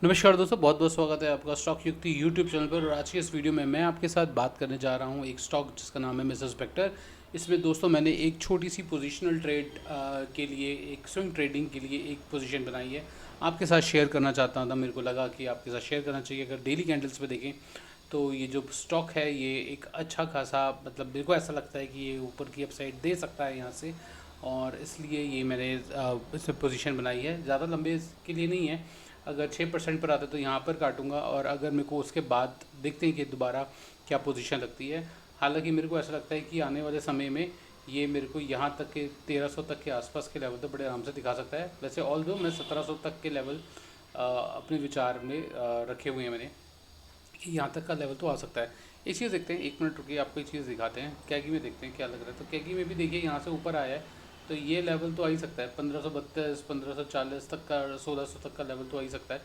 नमस्कार दोस्तों, बहुत बहुत स्वागत है आपका स्टॉक युक्ति यूट्यूब चैनल पर। और आज की इस वीडियो में मैं आपके साथ बात करने जा रहा हूं एक स्टॉक जिसका नाम है मिसेस वेक्टर। इसमें दोस्तों मैंने एक छोटी सी पोजीशनल ट्रेड के लिए, एक स्विंग ट्रेडिंग के लिए एक पोजीशन बनाई है, आपके साथ शेयर करना चाहता था। मेरे को लगा कि आपके साथ शेयर करना चाहिए। अगर डेली कैंडल्स पे देखें तो ये जो स्टॉक है ये एक अच्छा खासा, मतलब मेरे को ऐसा लगता है कि ये ऊपर की अपसाइड दे सकता है यहाँ से, और इसलिए ये मैंने इसमें पोजीशन बनाई है। ज़्यादा लंबे के लिए नहीं है। अगर 6% पर आता है तो यहाँ पर काटूंगा, और अगर मेरे को उसके बाद देखते हैं कि दोबारा क्या पोजीशन लगती है। हालांकि मेरे को ऐसा लगता है कि आने वाले समय में ये मेरे को यहाँ तक के 1300 तक के आसपास के लेवल तो बड़े आराम से दिखा सकता है। वैसे ऑल दो मैं 1700 तक के लेवल अपने विचार में रखे हुए हैं मैंने, कि यहाँ तक का लेवल तो आ सकता है। एक चीज़ देखते हैं, 1 मिनट रुकिए, आपको एक चीज़ दिखाते हैं। कैगी में देखते हैं क्या लग रहा है। तो कैगी में भी देखिए यहाँ से ऊपर आया है, तो ये लेवल तो आ ही सकता है 1532, 1540 तक का, 1600 तक का लेवल तो आ ही सकता है।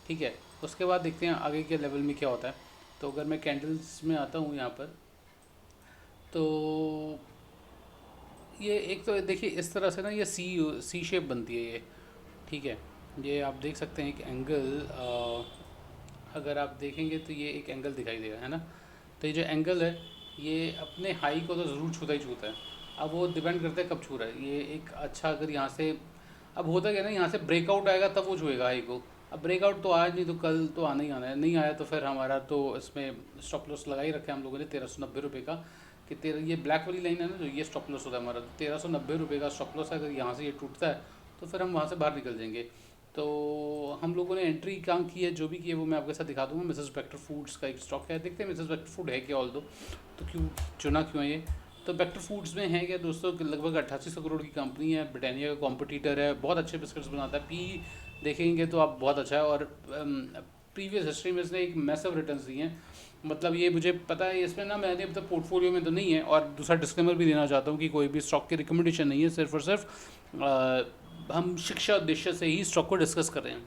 ठीक है, उसके बाद देखते हैं आगे के लेवल में क्या होता है। तो अगर मैं कैंडल्स में आता हूँ यहाँ पर, तो ये एक तो देखिए इस तरह से ना, ये सी सी शेप बनती है ये। ठीक है, ये आप देख सकते हैं एक एंगल, अगर आप देखेंगे तो ये एक एंगल दिखाई देगा, है ना। तो ये जो एंगल है ये अपने हाई को तो ज़रूर छूता ही छूता है। अब वो डिपेंड करता है कब छू रहा है। ये एक अच्छा, अगर यहाँ से अब होता क्या है ना, यहाँ से ब्रेकआउट आएगा तब वो छुएगा हाई को। अब ब्रेकआउट तो आज नहीं तो कल तो आना ही आना है। नहीं आया तो फिर हमारा तो इसमें स्टॉप लॉस लगा ही रखा है हम लोगों ने 1390 रुपये का, कि तेरह, ये ब्लैक वाली लाइन है ना, जो ये स्टॉप लॉस होता है हमारा, तो 1390 रुपये का स्टॉप लॉस है। अगर यहाँ से ये टूटता है तो फिर हम वहाँ से बाहर निकल जाएंगे। तो हम लोगों ने एंट्री कहाँ की है, जो भी की है वो मैं आपके साथ दिखा दूंगा। मिसेस वेक्टर फूड्स का एक स्टॉक है, देखते हैं मिसेस वेक्टर फूड है क्या ऑल दो, तो क्यों चुना क्यों है ये। तो वेक्टर फूड्स में है क्या दोस्तों कि लगभग 8800 करोड़ की कंपनी है, ब्रिटानिया का कॉम्पिटिटर है, बहुत अच्छे बिस्किट्स बनाता है। पी देखेंगे तो आप बहुत अच्छा है, और प्रीवियस हिस्ट्री में इसने एक मैसिव रिटर्न्स दिए हैं। मतलब ये मुझे पता है, इसमें ना मैंने अब तक पोर्टफोलियो में तो नहीं है। और दूसरा डिस्क्लेमर भी देना चाहता हूँ कि कोई भी स्टॉक की रिकमेंडेशन नहीं है, सिर्फ और सिर्फ हम शिक्षा उद्देश्य से ही स्टॉक को डिस्कस कर रहे हैं।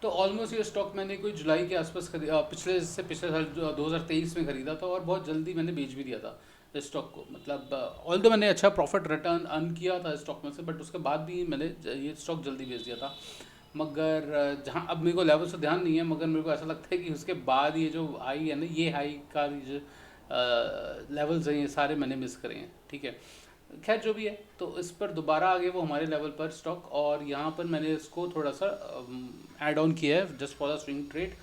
तो ऑलमोस्ट ये स्टॉक मैंने कोई जुलाई के आसपास पिछले पिछले साल 2023 में खरीदा था, और बहुत जल्दी मैंने बेच भी दिया था इस स्टॉक को। मतलब ऑल दो मैंने अच्छा प्रॉफिट रिटर्न अर्न किया था इस स्टॉक में से, बट उसके बाद भी मैंने ये स्टॉक जल्दी बेच दिया था। मगर जहाँ अब मेरे को लेवल से ध्यान नहीं है, मगर मेरे को ऐसा लगता है कि उसके बाद ये जो हाई है ना, ये हाई का जो लेवल्स हैं ये सारे मैंने मिस करे हैं। ठीक है, खैर जो भी है, तो इस पर दोबारा आ गए वो हमारे लेवल पर स्टॉक, और यहाँ पर मैंने इसको थोड़ा सा ऐड ऑन किया है just for the swing trade.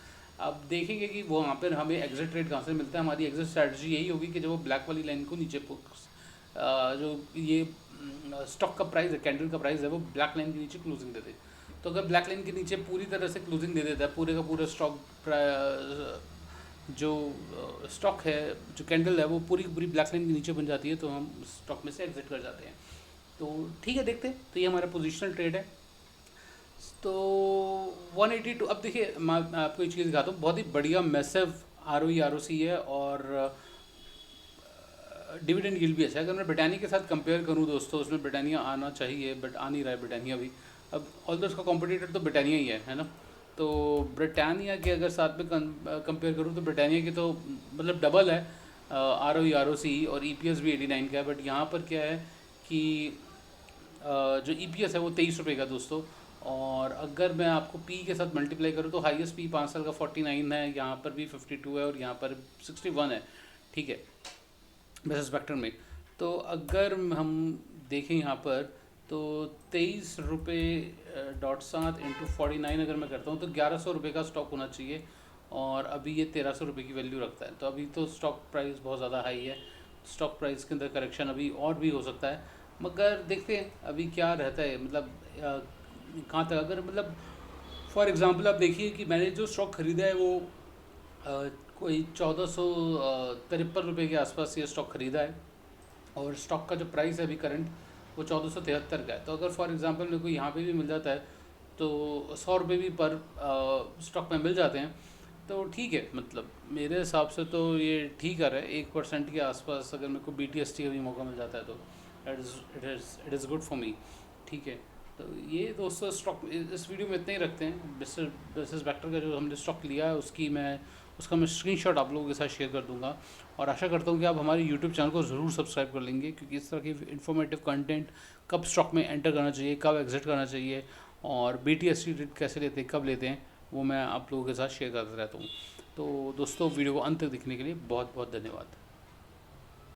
अब देखेंगे कि वो वहाँ पर हमें एग्जिट रेट कहाँ से मिलता है। हमारी एग्जिट स्ट्रैटेजी यही होगी कि जब वो ब्लैक वाली लाइन को नीचे जो ये स्टॉक का प्राइस है, कैंडल का प्राइस है, वो ब्लैक लाइन के नीचे क्लोजिंग दे दे। तो अगर ब्लैक लाइन के नीचे पूरी तरह से क्लोजिंग दे देता है, पूरे का पूरा स्टॉक जो स्टॉक है, जो कैंडल है, वो पूरी की पूरी ब्लैक लाइन के नीचे बन जाती है, तो हम स्टॉक में से एग्जिट कर जाते हैं। तो ठीक है, देखते हैं। तो ये हमारा पोजिशनल ट्रेड है। तो 182, अब देखिए मैं आपको एक चीज़ दिखाता हूँ, बहुत ही बढ़िया मैसिव ROE ROC है, और डिविडेंड यील्ड भी अच्छा है। अगर मैं ब्रिटानिया के साथ कंपेयर करूँ दोस्तों, उसमें ब्रिटानिया आना चाहिए बट आ नहीं रहा है ब्रिटानिया भी। अब ऑल्दो उसका कॉम्पिटिटर तो ब्रिटानिया ही है ना। तो ब्रिटानिया के अगर साथ में कंपेयर करूँ तो ब्रिटानिया की तो मतलब डबल है ROE ROC, और EPS भी 89 का है। बट यहाँ पर क्या है कि जो EPS है वो 23 रुपये का दोस्तों। और अगर मैं आपको पी के साथ मल्टीप्लाई करूँ तो हाईएस्ट पी 5 साल का 49 है, यहाँ पर भी 52 है, और यहाँ पर 61 है। ठीक है, बेसिस वेक्टर में। तो अगर हम देखें यहाँ पर, तो 23 रुपये .7 इंटू 49 अगर मैं करता हूँ तो 1100 रुपये का स्टॉक होना चाहिए, और अभी ये 1300 रुपये की वैल्यू रखता है। तो अभी तो स्टॉक प्राइस बहुत ज़्यादा हाई है। स्टॉक प्राइस के अंदर करेक्शन अभी और भी हो सकता है, मगर देखते हैं अभी क्या रहता है। मतलब कहाँ तक, अगर मतलब फॉर एग्ज़ाम्पल आप देखिए कि मैंने जो स्टॉक ख़रीदा है वो अ, कोई 1453 रुपये के आसपास ये स्टॉक ख़रीदा है, और स्टॉक का जो प्राइस है अभी करंट वो 1473 का है। तो अगर फॉर एग्जांपल मेरे को यहाँ पे भी मिल जाता है तो 100 रुपये भी पर स्टॉक में मिल जाते हैं, तो ठीक है। मतलब मेरे हिसाब से तो ये ठीक आ रहा है। 1% के आसपास अगर मेरे को BTST का भी मौका मिल जाता है तो it is good for me. ठीक है, तो ये दोस्तों स्टॉक इस वीडियो में इतना ही रखते हैं। बेसिस वेक्टर का जो हमने स्टॉक लिया है उसका मैं स्क्रीनशॉट आप लोगों के साथ शेयर कर दूंगा, और आशा करता हूँ कि आप हमारे यूट्यूब चैनल को ज़रूर सब्सक्राइब कर लेंगे, क्योंकि इस तरह की इन्फॉर्मेटिव कंटेंट, कब स्टॉक में एंटर करना चाहिए, कब एग्जिट करना चाहिए, और BTST कैसे लेते हैं, कब लेते हैं, वो मैं आप लोगों के साथ शेयर करता रहता हूँ। तो दोस्तों वीडियो को अंत तक देखने के लिए बहुत बहुत धन्यवाद।